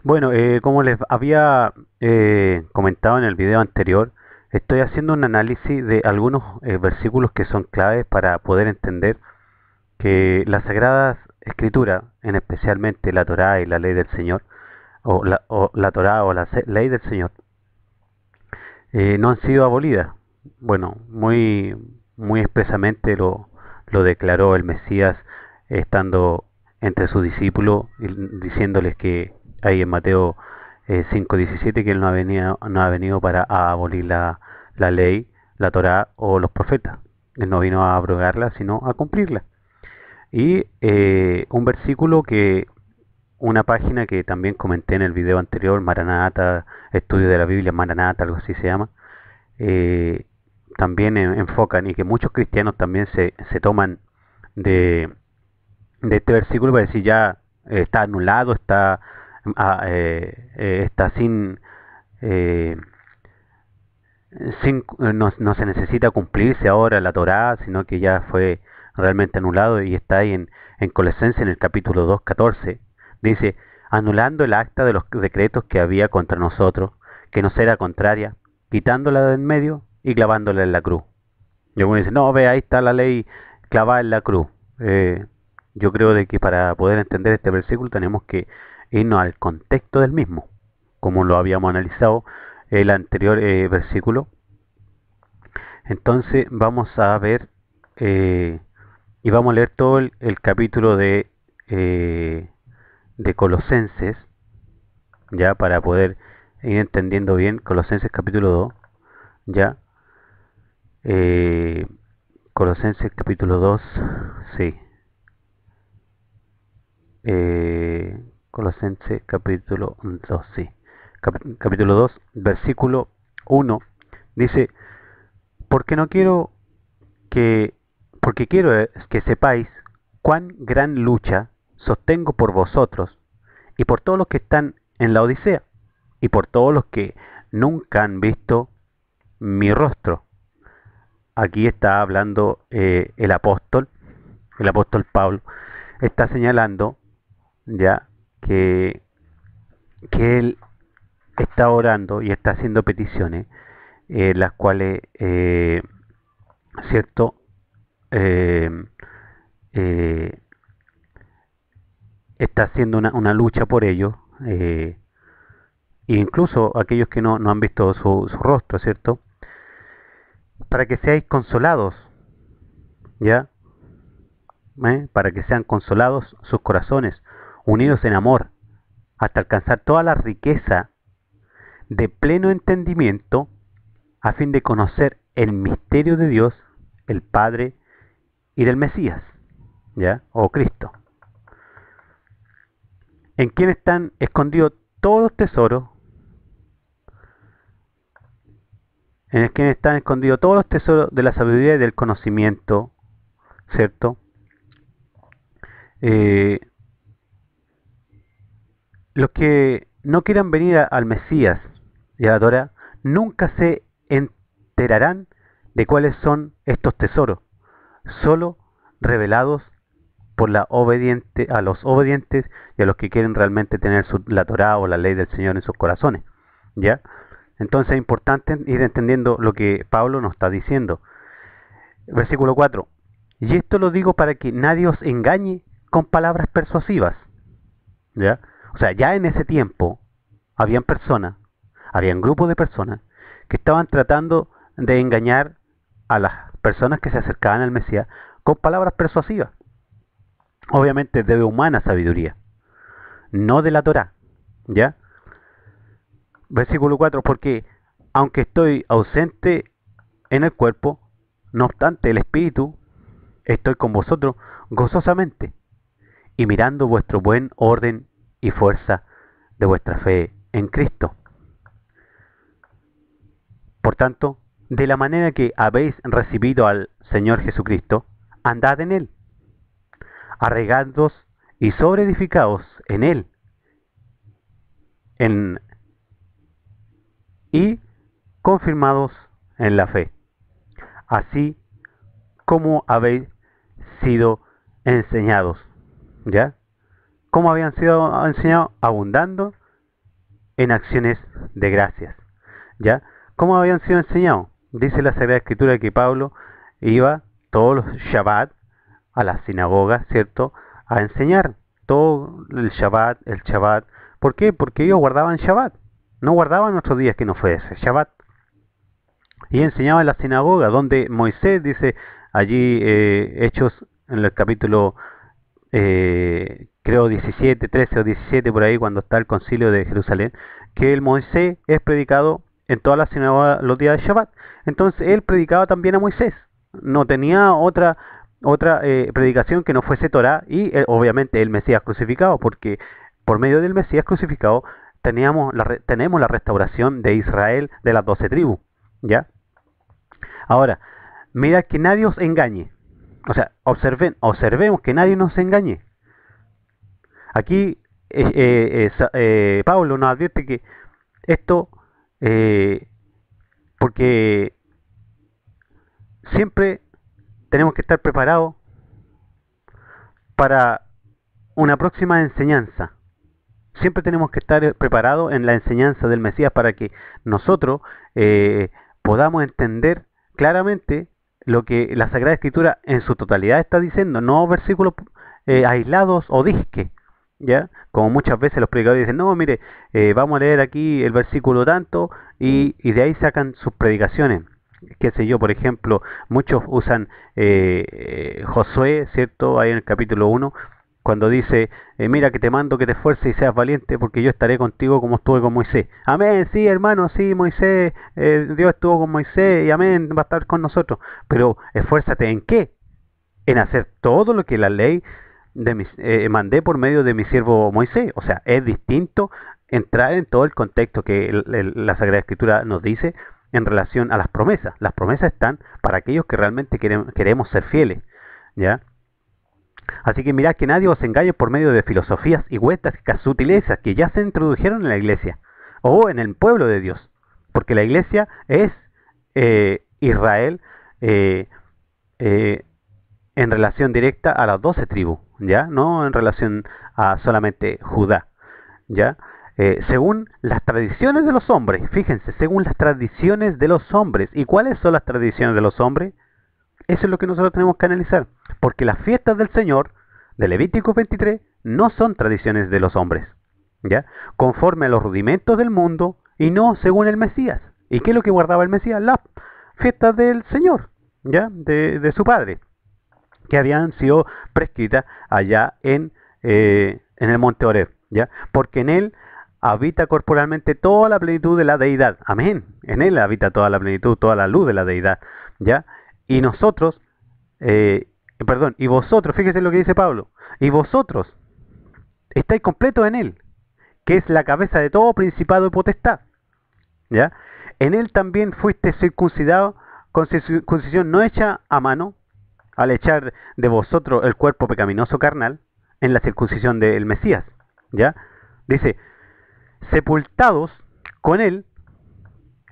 Bueno, como les había comentado en el video anterior, estoy haciendo un análisis de algunos versículos que son claves para poder entender que las Sagradas Escrituras, en especialmente la Torá y la ley del Señor, o la Torá o la ley del Señor, no han sido abolidas. Bueno, muy expresamente lo declaró el Mesías estando entre sus discípulos, diciéndoles que ahí en Mateo 5:17 que él no ha venido para abolir la ley, la Torá o los profetas. Él no vino a abrogarla, sino a cumplirla. Y un versículo que una página que también comenté en el video anterior, Maranata, Estudio de la Biblia, Maranata, algo así se llama, eh, también enfocan y que muchos cristianos también se toman de, de este versículo para decir ya está anulado, está eh, no se necesita cumplirse ahora la Torá, sino que ya fue realmente anulado y está ahí en Colosenses en el capítulo 2 14 dice, anulando el acta de los decretos que había contra nosotros, que nos era contraria, quitándola de en medio y clavándola en la cruz. Y algunos dicen, no, ve, ahí está la ley clavada en la cruz. Eh, yo creo de que para poder entender este versículo tenemos que irnos al contexto del mismo, como lo habíamos analizado el anterior versículo. Entonces vamos a ver y vamos a leer todo el capítulo de Colosenses, ya para poder ir entendiendo bien Colosenses capítulo 2, ya. Eh, Colosenses capítulo 2, sí. Colosenses capítulo 2, sí. Capítulo 2, versículo 1, dice, porque no quiero que, porque quiero que sepáis cuán gran lucha sostengo por vosotros y por todos los que están en la Odisea y por todos los que nunca han visto mi rostro. Aquí está hablando el apóstol Pablo, está señalando ya que, que él está orando y está haciendo peticiones, las cuales, cierto, eh, eh, está haciendo una lucha por ello, e incluso aquellos que no han visto su rostro, ¿cierto? Para que seáis consolados, ¿ya? Para que sean consolados sus corazones, unidos en amor, hasta alcanzar toda la riqueza de pleno entendimiento, a fin de conocer el misterio de Dios, el Padre y del Mesías, ¿ya? O Cristo, en quien están escondidos todos los tesoros, en el que están escondidos todos los tesoros de la sabiduría y del conocimiento, ¿cierto? Eh, los que no quieran venir al Mesías y a la Torah nunca se enterarán de cuáles son estos tesoros, solo revelados por a los obedientes y a los que quieren realmente tener la Torah o la ley del Señor en sus corazones. ¿Ya? Entonces es importante ir entendiendo lo que Pablo nos está diciendo. Versículo 4. Y esto lo digo para que nadie os engañe con palabras persuasivas. ¿Ya? O sea, ya en ese tiempo habían personas, habían grupos de personas que estaban tratando de engañar a las personas que se acercaban al Mesías con palabras persuasivas. Obviamente de humana sabiduría, no de la Torá. ¿Ya? Versículo 4, porque aunque estoy ausente en el cuerpo, no obstante el espíritu, estoy con vosotros gozosamente y mirando vuestro buen orden y fuerza de vuestra fe en Cristo. Por tanto, de la manera que habéis recibido al Señor Jesucristo, andad en Él, arraigados y sobreedificados en Él, en, y confirmados en la fe, así como habéis sido enseñados. ¿Ya? ¿Cómo habían sido enseñados? Abundando en acciones de gracias. ¿Ya? ¿Cómo habían sido enseñados? Dice la Sagrada Escritura que Pablo iba todos los Shabbat a la sinagoga, ¿cierto? A enseñar todo el Shabbat. ¿Por qué? Porque ellos guardaban Shabbat. No guardaban otros días que no fuese Shabbat. Y enseñaba en la sinagoga, donde Moisés dice allí, Hechos, en el capítulo, creo 17, 13 o 17, por ahí, cuando está el concilio de Jerusalén, que el Moisés es predicado en todas las sinagogas los días de Shabbat. Entonces él predicaba también a Moisés. No tenía otra predicación que no fuese Torah y obviamente el Mesías crucificado, porque por medio del Mesías crucificado tenemos la restauración de Israel de las 12 tribus. ¿Ya? Ahora, mira que nadie os engañe. O sea, observemos que nadie nos engañe. Aquí Pablo nos advierte que esto, porque siempre tenemos que estar preparados para una próxima enseñanza. Siempre tenemos que estar preparados en la enseñanza del Mesías para que nosotros podamos entender claramente lo que la Sagrada Escritura en su totalidad está diciendo, no versículos aislados o disque, ¿ya? Como muchas veces los predicadores dicen, no, mire, vamos a leer aquí el versículo tanto y de ahí sacan sus predicaciones. Qué sé yo, por ejemplo, muchos usan Josué, ¿cierto? Ahí en el capítulo 1, cuando dice, mira que te mando que te esfuerces y seas valiente porque yo estaré contigo como estuve con Moisés. Amén, sí hermano, sí Moisés, Dios estuvo con Moisés y amén, va a estar con nosotros. Pero esfuérzate ¿en qué? En hacer todo lo que la ley mandé por medio de mi siervo Moisés. O sea, es distinto entrar en todo el contexto que la Sagrada Escritura nos dice en relación a las promesas. Las promesas están para aquellos que realmente queremos ser fieles, ¿ya? Así que mirad que nadie os engañe por medio de filosofías y huestas sutilezas que ya se introdujeron en la iglesia o en el pueblo de Dios. Porque la iglesia es Israel en relación directa a las 12 tribus, ¿ya? No en relación a solamente Judá, ¿ya? Según las tradiciones de los hombres, fíjense, según las tradiciones de los hombres. ¿Y cuáles son las tradiciones de los hombres? Eso es lo que nosotros tenemos que analizar, porque las fiestas del Señor, de Levítico 23, no son tradiciones de los hombres, ¿ya? Conforme a los rudimentos del mundo y no según el Mesías. ¿Y qué es lo que guardaba el Mesías? Las fiestas del Señor, ¿ya? De su Padre, que habían sido prescritas allá en el monte Oreb, ¿ya? Porque en él habita corporalmente toda la plenitud de la deidad. Amén. En él habita toda la plenitud, toda la luz de la deidad, ¿ya? Y nosotros, y vosotros, fíjese lo que dice Pablo, y vosotros estáis completos en él, que es la cabeza de todo principado y potestad, ¿ya? En él también fuiste circuncidado con circuncisión no hecha a mano, al echar de vosotros el cuerpo pecaminoso carnal, en la circuncisión del Mesías, ¿ya? Dice, sepultados con él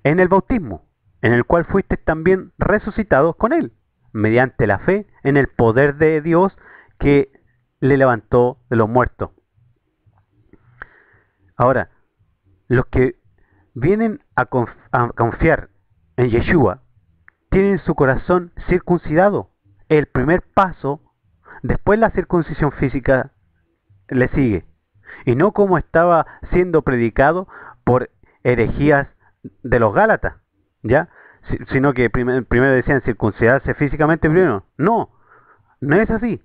en el bautismo, en el cual fuiste también resucitados con él, mediante la fe en el poder de Dios que le levantó de los muertos. Ahora, los que vienen a confiar en Yeshua tienen su corazón circuncidado. El primer paso, después la circuncisión física le sigue. Y no como estaba siendo predicado por herejías de los Gálatas, ¿ya? Sino que primero decían circuncidarse físicamente primero. No, no es así.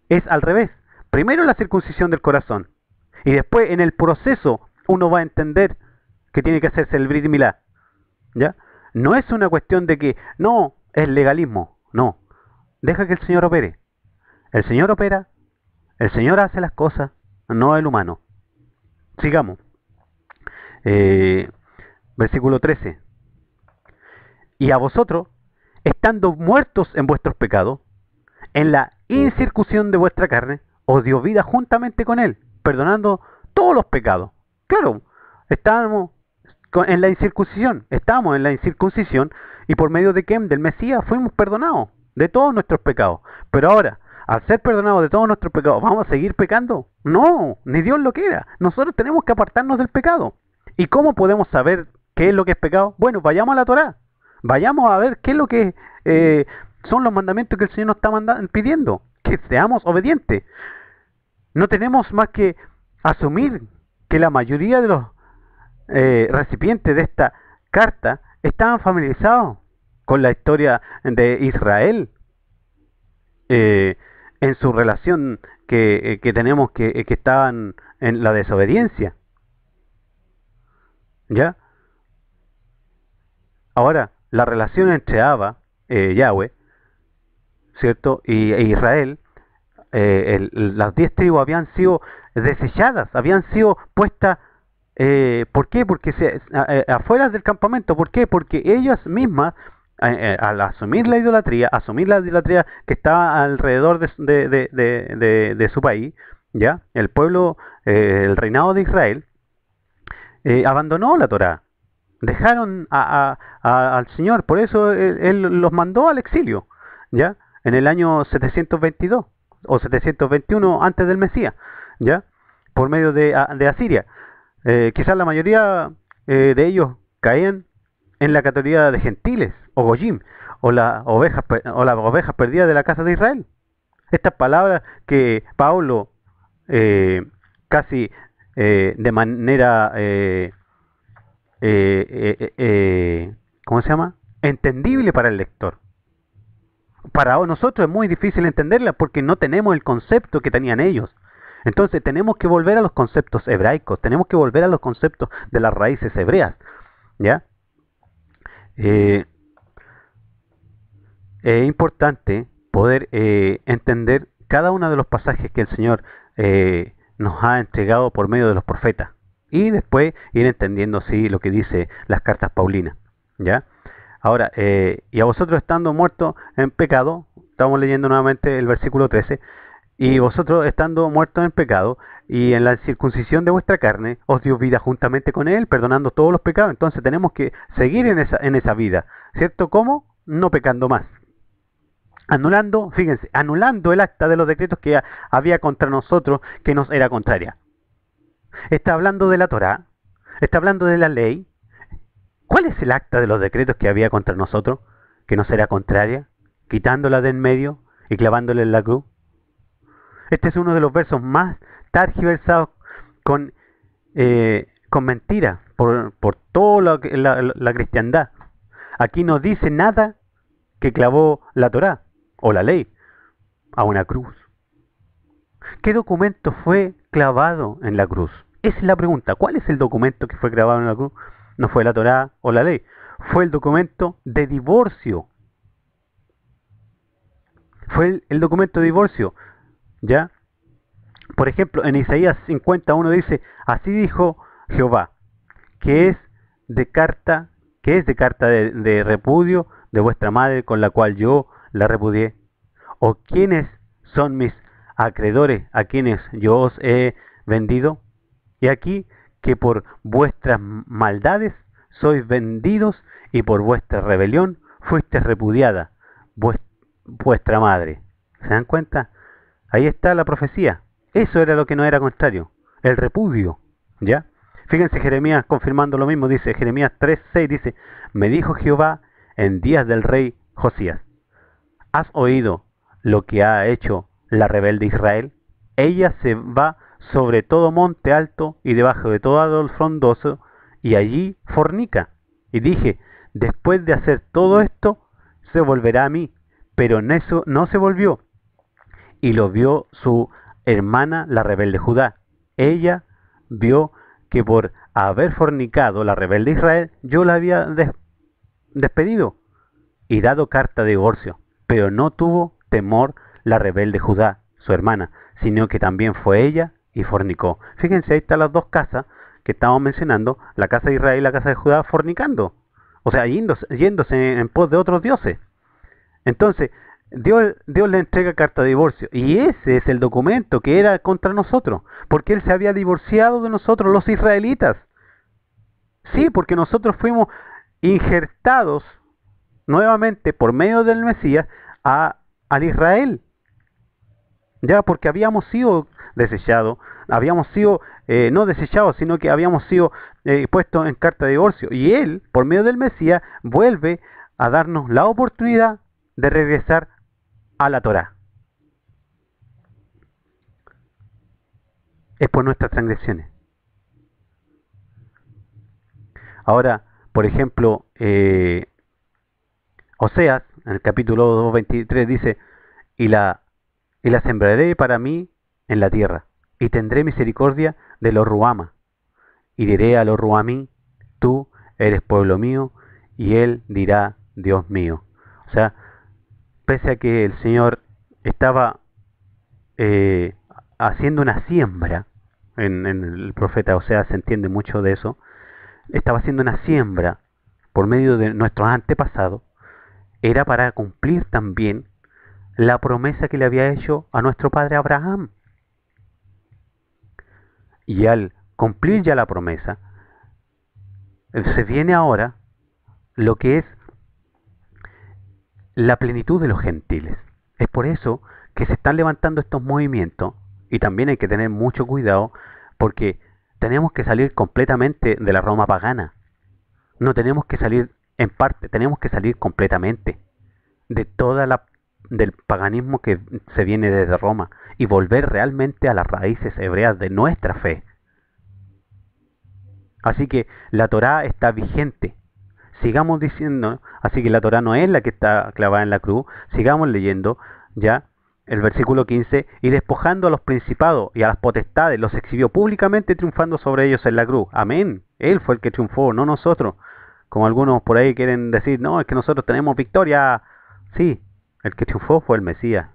Es al revés. Primero la circuncisión del corazón. Y después en el proceso uno va a entender que tiene que hacerse el Brit Milá, ¿ya? No es una cuestión de que, no, es legalismo. No. Deja que el Señor opere. El Señor opera. El Señor hace las cosas, no el humano. Sigamos. Versículo 13. Y a vosotros, estando muertos en vuestros pecados, en la incircuncisión de vuestra carne, os dio vida juntamente con él, perdonando todos los pecados. Claro, estábamos en la incircuncisión, y por medio de quién, del Mesías, fuimos perdonados de todos nuestros pecados. Pero ahora, al ser perdonados de todos nuestros pecados, ¿vamos a seguir pecando? No, ni Dios lo quiera. Nosotros tenemos que apartarnos del pecado. ¿Y cómo podemos saber qué es lo que es pecado? Bueno, vayamos a la Torá. Vayamos a ver qué es lo que son los mandamientos que el Señor nos está pidiendo. Que seamos obedientes. No tenemos más que asumir que la mayoría de los recipientes de esta carta estaban familiarizados con la historia de Israel, en su relación que tenemos que estaban en la desobediencia. ¿Ya? Ahora, la relación entre Abba, Yahweh, ¿cierto? E Israel, las 10 tribus habían sido desechadas, habían sido puestas. ¿Por qué? Porque afuera del campamento. ¿Por qué? Porque ellas mismas, al asumir la idolatría que estaba alrededor de su país, ¿ya? El pueblo, el reinado de Israel, abandonó la Torá. Dejaron al Señor, por eso él los mandó al exilio, ¿ya? En el año 722 o 721 antes del Mesías, ¿ya? Por medio de Asiria. Quizás la mayoría de ellos caían en la categoría de gentiles o goyim, o las ovejas perdidas de la casa de Israel. Estas palabras que Pablo casi de manera ¿cómo se llama? Entendible para el lector. Para nosotros es muy difícil entenderla porque no tenemos el concepto que tenían ellos. Entonces tenemos que volver a los conceptos hebraicos, tenemos que volver a los conceptos de las raíces hebreas, ¿ya? Es importante poder entender cada uno de los pasajes que el Señor nos ha entregado por medio de los profetas y después ir entendiendo sí lo que dice las cartas paulinas, ¿ya? Ahora, y a vosotros estando muertos en pecado, estamos leyendo nuevamente el versículo 13, y vosotros estando muertos en pecado y en la circuncisión de vuestra carne, os dio vida juntamente con Él, perdonando todos los pecados. Entonces tenemos que seguir en esa vida, ¿cierto? ¿Cómo? No pecando más. Anulando, fíjense, anulando el acta de los decretos que había contra nosotros, que nos era contraria. Está hablando de la Torá, está hablando de la ley. ¿Cuál es el acta de los decretos que había contra nosotros, que nos era contraria? Quitándola de en medio y clavándola en la cruz. Este es uno de los versos más tergiversados con mentiras por toda la cristiandad. Aquí no dice nada que clavó la Torá o la ley a una cruz. ¿Qué documento fue clavado en la cruz? Esa es la pregunta. ¿Cuál es el documento que fue clavado en la cruz? No fue la Torá o la ley. Fue el documento de divorcio. Fue el documento de divorcio. ¿Ya? Por ejemplo, en Isaías 51 dice, así dijo Jehová, que es de carta de repudio de vuestra madre con la cual yo la repudié. ¿O quiénes son mis acreedores a quienes yo os he vendido? Y aquí que por vuestras maldades sois vendidos y por vuestra rebelión fuiste repudiada vuestra madre. ¿Se dan cuenta? Ahí está la profecía. Eso era lo que no era contrario, el repudio, ¿ya? Fíjense Jeremías confirmando lo mismo, dice Jeremías 3:6, dice, me dijo Jehová en días del rey Josías, ¿has oído lo que ha hecho la rebelde Israel? Ella se va sobre todo monte alto y debajo de todo árbol frondoso y allí fornica. Y dije, después de hacer todo esto, se volverá a mí, pero en eso no se volvió. Y lo vio su hermana, la rebelde Judá. Ella vio que por haber fornicado la rebelde Israel, yo la había despedido y dado carta de divorcio. Pero no tuvo temor la rebelde Judá, su hermana, sino que también fue ella y fornicó. Fíjense, ahí están las dos casas que estamos mencionando, la casa de Israel y la casa de Judá fornicando. O sea, yéndose en pos de otros dioses. Entonces, Dios le entrega carta de divorcio. Y ese es el documento que era contra nosotros. Porque Él se había divorciado de nosotros, los israelitas. Sí, porque nosotros fuimos injertados nuevamente por medio del Mesías al Israel. ya porque habíamos sido desechados, habíamos sido no desechados, sino que habíamos sido puestos en carta de divorcio. Y Él, por medio del Mesías, vuelve a darnos la oportunidad de regresar a la Torá. Es por nuestras transgresiones. Ahora, por ejemplo, Oseas, en el capítulo 2:23 dice, y la, y la sembraré para mí en la tierra, y tendré misericordia de los Ruama, y diré a los Ruamí, tú eres pueblo mío, y él dirá, Dios mío. O sea, pese a que el Señor estaba eh, haciendo una siembra, en el profeta Oseas se entiende mucho de eso, estaba haciendo una siembra por medio de nuestros antepasados, era para cumplir también la promesa que le había hecho a nuestro padre Abraham. Y al cumplir ya la promesa, se viene ahora lo que es la plenitud de los gentiles. Es por eso que se están levantando estos movimientos y también hay que tener mucho cuidado porque tenemos que salir completamente de la Roma pagana. No tenemos que salir en parte, tenemos que salir completamente de toda la del paganismo que se viene desde Roma y volver realmente a las raíces hebreas de nuestra fe. Así que la Torá está vigente. Sigamos diciendo, así que la Torá no es la que está clavada en la cruz, sigamos leyendo ya el versículo 15, y despojando a los principados y a las potestades, los exhibió públicamente triunfando sobre ellos en la cruz. Amén. Él fue el que triunfó, no nosotros. Como algunos por ahí quieren decir, no, es que nosotros tenemos victoria. Sí, el que triunfó fue el Mesías.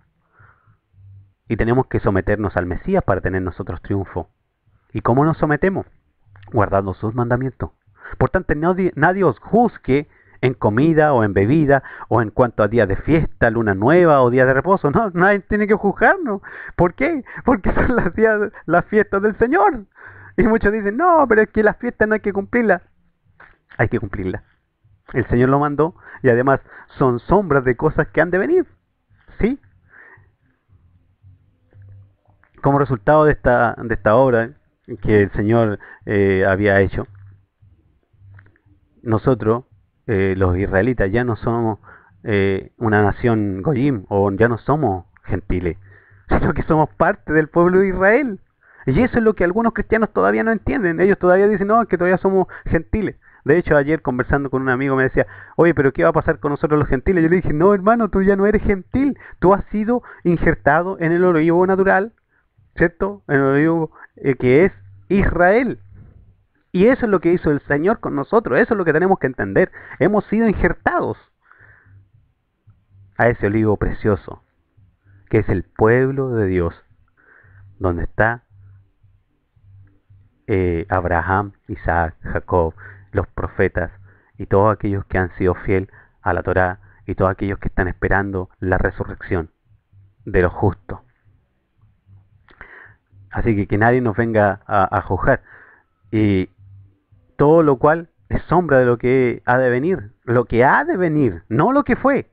Y tenemos que someternos al Mesías para tener nosotros triunfo. ¿Y cómo nos sometemos? Guardando sus mandamientos. Por tanto, nadie os juzgue en comida o en bebida o en cuanto a días de fiesta, luna nueva o días de reposo. No, nadie tiene que juzgarnos. ¿Por qué? Porque son las fiestas del Señor. Y muchos dicen, no, pero es que las fiestas no hay que cumplirlas. Hay que cumplirlas. El Señor lo mandó y además son sombras de cosas que han de venir. ¿Sí? Como resultado de esta obra que el Señor había hecho, nosotros, los israelitas, ya no somos una nación goyim o ya no somos gentiles, sino que somos parte del pueblo de Israel. Y eso es lo que algunos cristianos todavía no entienden. Ellos todavía dicen, no, es que todavía somos gentiles. De hecho, ayer conversando con un amigo me decía, oye, pero ¿qué va a pasar con nosotros los gentiles? Yo le dije, no, hermano, tú ya no eres gentil. Tú has sido injertado en el olivo natural, ¿cierto? En el olivo que es Israel. Y eso es lo que hizo el Señor con nosotros, eso es lo que tenemos que entender. Hemos sido injertados a ese olivo precioso, que es el pueblo de Dios, donde está Abraham, Isaac, Jacob, los profetas y todos aquellos que han sido fiel a la Torá y todos aquellos que están esperando la resurrección de los justos. Así que nadie nos venga a juzgar. Y todo lo cual es sombra de lo que ha de venir. Lo que ha de venir, no lo que fue.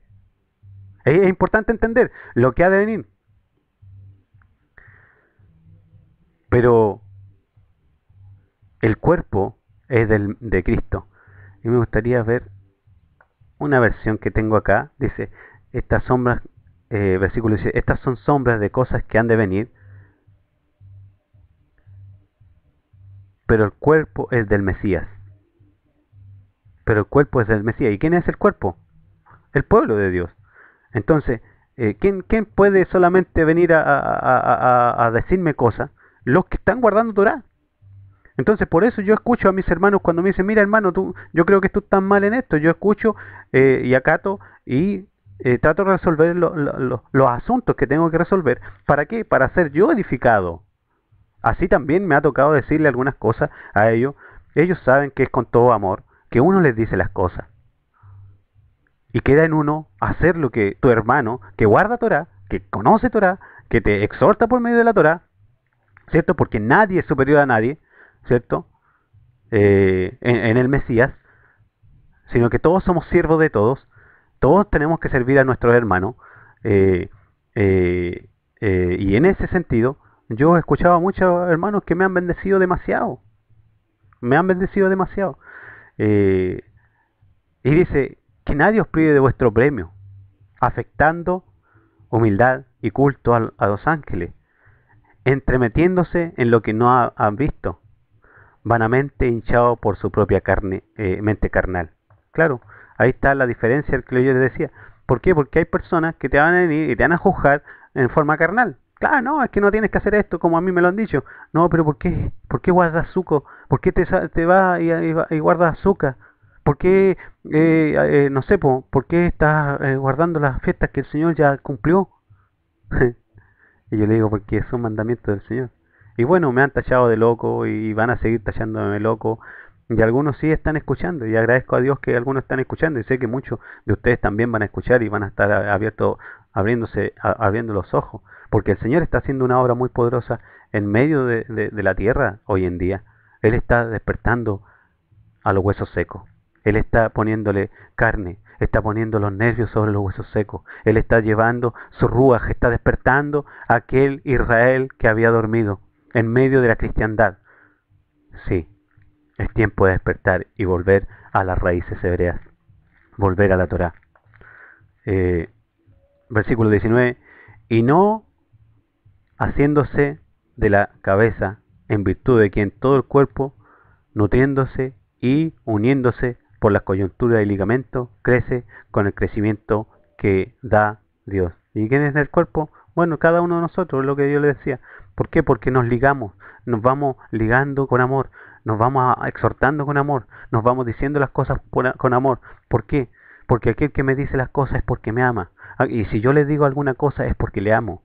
Es importante entender lo que ha de venir. Pero el cuerpo es de Cristo. Y me gustaría ver una versión que tengo acá. Dice, estas sombras, versículo dice, estas son sombras de cosas que han de venir, pero el cuerpo es del Mesías. Pero el cuerpo es del Mesías. ¿Y quién es el cuerpo? El pueblo de Dios. Entonces, ¿quién puede solamente venir a decirme cosas? Los que están guardando Torah. Entonces, por eso yo escucho a mis hermanos cuando me dicen, mira hermano, yo creo que tú estás mal en esto. Yo escucho y acato y trato de resolver los asuntos que tengo que resolver. ¿Para qué? Para ser yo edificado. Así también me ha tocado decirle algunas cosas a ellos. Ellos saben que es con todo amor, que uno les dice las cosas. Y queda en uno hacer lo que tu hermano, que guarda Torah, que conoce Torah, que te exhorta por medio de la Torah, ¿cierto? Porque nadie es superior a nadie, ¿cierto? En el Mesías, sino que todos somos siervos de todos, todos tenemos que servir a nuestros hermanos, eh, Y en ese sentido, yo he escuchado a muchos hermanos que me han bendecido demasiado. Me han bendecido demasiado. Eh, y dice, que nadie os prive de vuestro premio, afectando humildad y culto a los ángeles, entremetiéndose en lo que no han visto, vanamente hinchado por su propia carne, mente carnal. Claro, ahí está la diferencia que yo les decía. ¿Por qué? Porque hay personas que te van a venir y te van a juzgar en forma carnal. Claro, no, es que no tienes que hacer esto como a mí me lo han dicho. No, pero ¿por qué? ¿Por qué guardas azúcar? ¿Por qué te vas y guardas azúcar? ¿Por qué, no sé, por qué estás guardando las fiestas que el Señor ya cumplió? Y yo le digo, porque es un mandamiento del Señor. Y bueno, me han tachado de loco y van a seguir tachándome de loco. Y algunos sí están escuchando. Y agradezco a Dios que algunos están escuchando. Y sé que muchos de ustedes también van a escuchar y van a estar abiertos, abriendo los ojos. Porque el Señor está haciendo una obra muy poderosa en medio de la tierra hoy en día. Él está despertando a los huesos secos. Él está poniéndole carne, está poniendo los nervios sobre los huesos secos. Él está llevando su ruaj, está despertando a aquel Israel que había dormido en medio de la cristiandad. Sí, es tiempo de despertar y volver a las raíces hebreas, volver a la Torá. Eh, Versículo 19, y no haciéndose de la cabeza, en virtud de quien todo el cuerpo, nutriéndose y uniéndose por las coyunturas y ligamentos, crece con el crecimiento que da Dios. ¿Y quién es el cuerpo? Bueno, cada uno de nosotros, es lo que Dios le decía. ¿Por qué? Porque nos ligamos, nos vamos ligando con amor, nos vamos exhortando con amor, nos vamos diciendo las cosas con amor. ¿Por qué? Porque aquel que me dice las cosas es porque me ama. Y si yo le digo alguna cosa es porque le amo.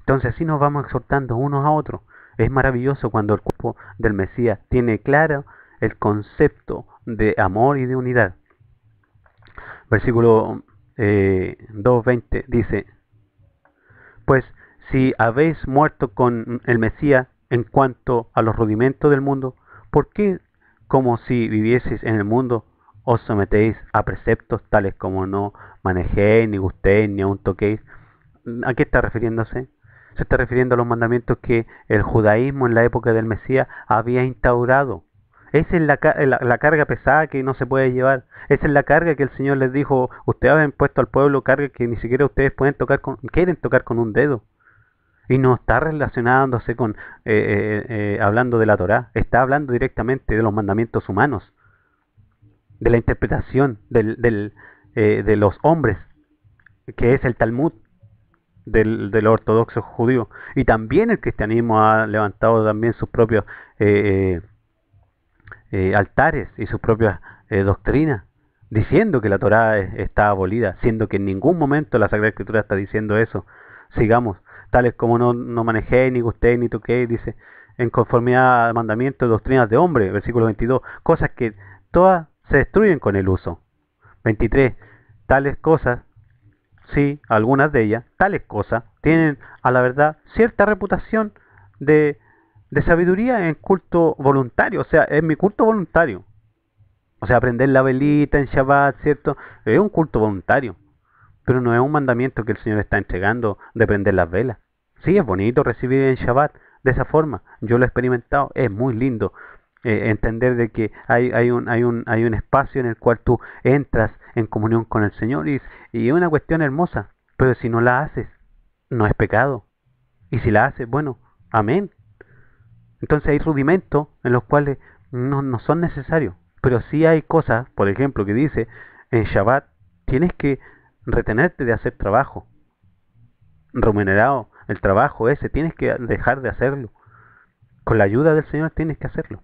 Entonces así nos vamos exhortando unos a otros. Es maravilloso cuando el cuerpo del Mesías tiene claro el concepto de amor y de unidad. Versículo 2:20 dice, pues si habéis muerto con el Mesías en cuanto a los rudimentos del mundo, ¿por qué, como si vivieseis en el mundo, os sometéis a preceptos tales como no manejéis, ni gustéis, ni aun toquéis? ¿A qué está refiriéndose? Se está refiriendo a los mandamientos que el judaísmo en la época del Mesías había instaurado. Esa es la carga pesada que no se puede llevar. Esa es la carga que el Señor les dijo, ustedes han impuesto al pueblo carga que ni siquiera ustedes pueden quieren tocar con un dedo. Y no está relacionándose con, hablando de la Torá, está hablando directamente de los mandamientos humanos, de la interpretación de los hombres, que es el Talmud del ortodoxo judío. Y también el cristianismo ha levantado también sus propios eh, altares y sus propias doctrinas, diciendo que la Torá está abolida, siendo que en ningún momento la Sagrada Escritura está diciendo eso. Sigamos, tales como no manejéis, ni gustéis, ni toquéis, dice, en conformidad al mandamiento de doctrinas de hombre, versículo 22, cosas que todas se destruyen con el uso. 23, tales cosas, sí, algunas de ellas, tales cosas, tienen a la verdad cierta reputación de, de sabiduría en culto voluntario, o sea, es mi culto voluntario. O sea, prender la velita en Shabbat, ¿cierto? Es un culto voluntario, pero no es un mandamiento que el Señor está entregando de prender las velas. Sí, es bonito recibir en Shabbat de esa forma. Yo lo he experimentado, es muy lindo entender de que hay un espacio en el cual tú entras en comunión con el Señor y es una cuestión hermosa. Pero si no la haces, no es pecado. Y si la haces, bueno, amén. Entonces hay rudimentos en los cuales no son necesarios. Pero sí hay cosas, por ejemplo, que dice en Shabbat, tienes que retenerte de hacer trabajo remunerado, el trabajo ese, tienes que dejar de hacerlo. Con la ayuda del Señor tienes que hacerlo.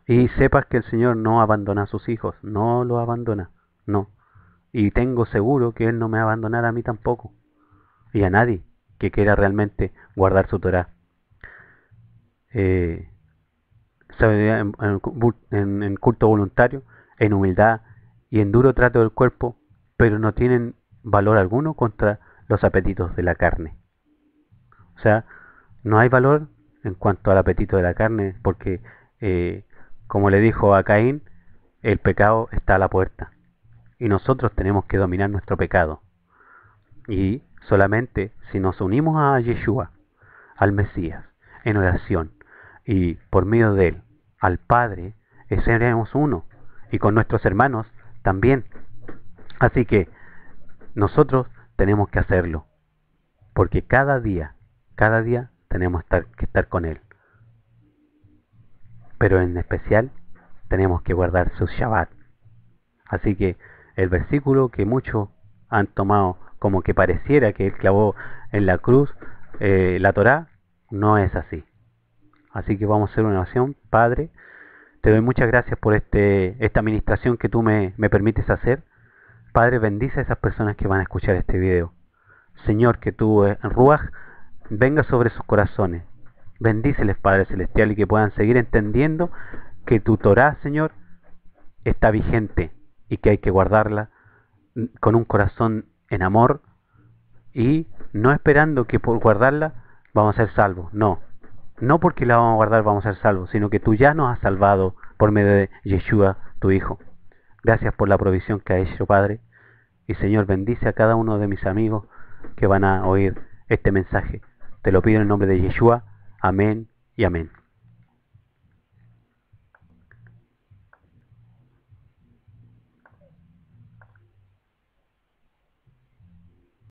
Y sepas que el Señor no abandona a sus hijos, no los abandona, no. Y tengo seguro que Él no me va a abandonar a mí tampoco, y a nadie que quiera realmente guardar su Torah. Eh, Sabiduría en culto voluntario, en humildad y en duro trato del cuerpo, pero no tienen valor alguno contra los apetitos de la carne. O sea, no hay valor en cuanto al apetito de la carne, porque, como le dijo a Caín, el pecado está a la puerta y nosotros tenemos que dominar nuestro pecado. Y Solamente si nos unimos a Yeshua, al Mesías, en oración y por medio de él, al Padre, seremos uno. Y con nuestros hermanos también. Así que nosotros tenemos que hacerlo. Porque cada día tenemos que estar con él. Pero en especial tenemos que guardar su Shabbat. Así que el versículo que muchos han tomado como que pareciera que él clavó en la cruz la Torá, no es así. Así que vamos a hacer una oración. Padre, te doy muchas gracias por esta administración que tú me permites hacer. Padre, bendice a esas personas que van a escuchar este video. Señor, que tu Ruaj venga sobre sus corazones. Bendíceles, Padre Celestial, y que puedan seguir entendiendo que tu Torá, Señor, está vigente y que hay que guardarla con un corazón en amor y no esperando que por guardarla vamos a ser salvos. No, no porque la vamos a guardar vamos a ser salvos, sino que tú ya nos has salvado por medio de Yeshua, tu Hijo. Gracias por la provisión que has hecho, Padre. Y Señor, bendice a cada uno de mis amigos que van a oír este mensaje. Te lo pido en el nombre de Yeshua. Amén y amén.